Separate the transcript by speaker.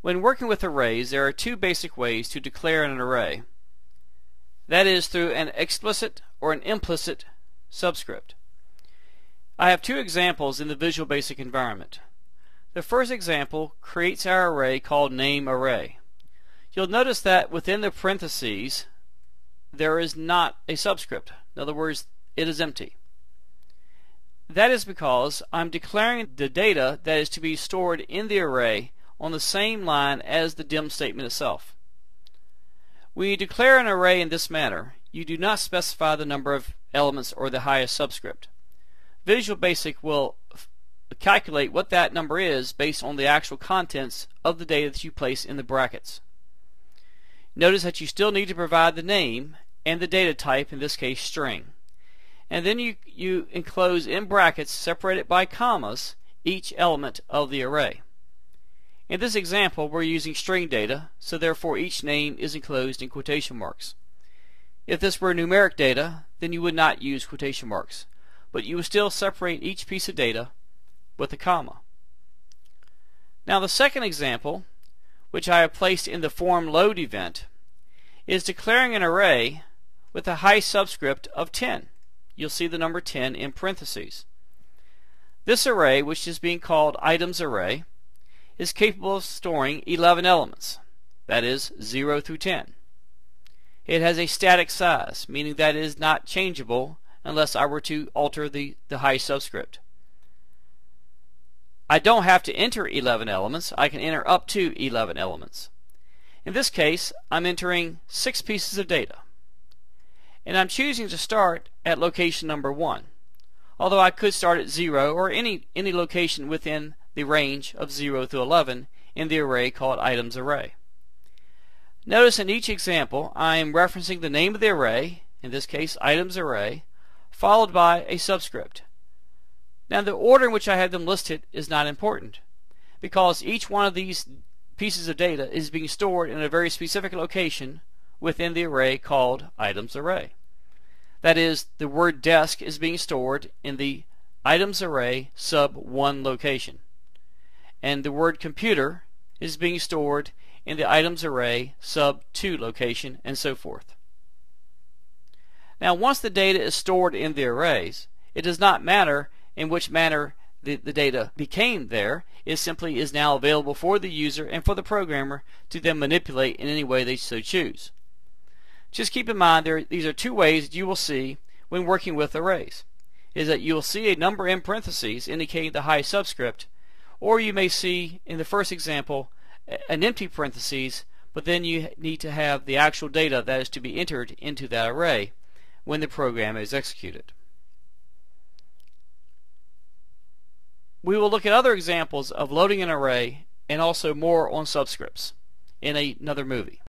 Speaker 1: When working with arrays, there are two basic ways to declare an array. That is through an explicit or an implicit subscript. I have two examples in the Visual Basic environment. The first example creates our array called NameArray. You'll notice that within the parentheses there is not a subscript. In other words, it is empty. That is because I'm declaring the data that is to be stored in the array on the same line as the dim statement itself. When you declare an array in this manner, you do not specify the number of elements or the highest subscript. Visual Basic will calculate what that number is based on the actual contents of the data that you place in the brackets. Notice that you still need to provide the name and the data type, in this case string. And then you enclose in brackets, separated by commas, each element of the array. In this example, we're using string data, so therefore each name is enclosed in quotation marks. If this were numeric data, then you would not use quotation marks, but you would still separate each piece of data with a comma. Now the second example, which I have placed in the form load event, is declaring an array with a high subscript of 10. You'll see the number 10 in parentheses. This array, which is being called items array, is capable of storing 11 elements, that is 0 through 10. It has a static size, meaning that it is not changeable unless I were to alter the high subscript. I don't have to enter 11 elements, I can enter up to 11 elements. In this case, I'm entering 6 pieces of data, and I'm choosing to start at location number 1, although I could start at 0 or any location within the range of 0 through 11 in the array called items array. Notice in each example I am referencing the name of the array, in this case items array, followed by a subscript. Now the order in which I have them listed is not important, because each one of these pieces of data is being stored in a very specific location within the array called items array. That is, the word desk is being stored in the items array sub 1 location, and the word computer is being stored in the items array sub 2 location, and so forth. Now once the data is stored in the arrays, it does not matter in which manner the data became there. It simply is now available for the user and for the programmer to then manipulate in any way they so choose. Just keep in mind these are two ways that you will see when working with arrays. Is that you will see a number in parentheses indicating the high subscript, or you may see in the first example an empty parentheses, but then you need to have the actual data that is to be entered into that array when the program is executed. We will look at other examples of loading an array and also more on subscripts in another movie.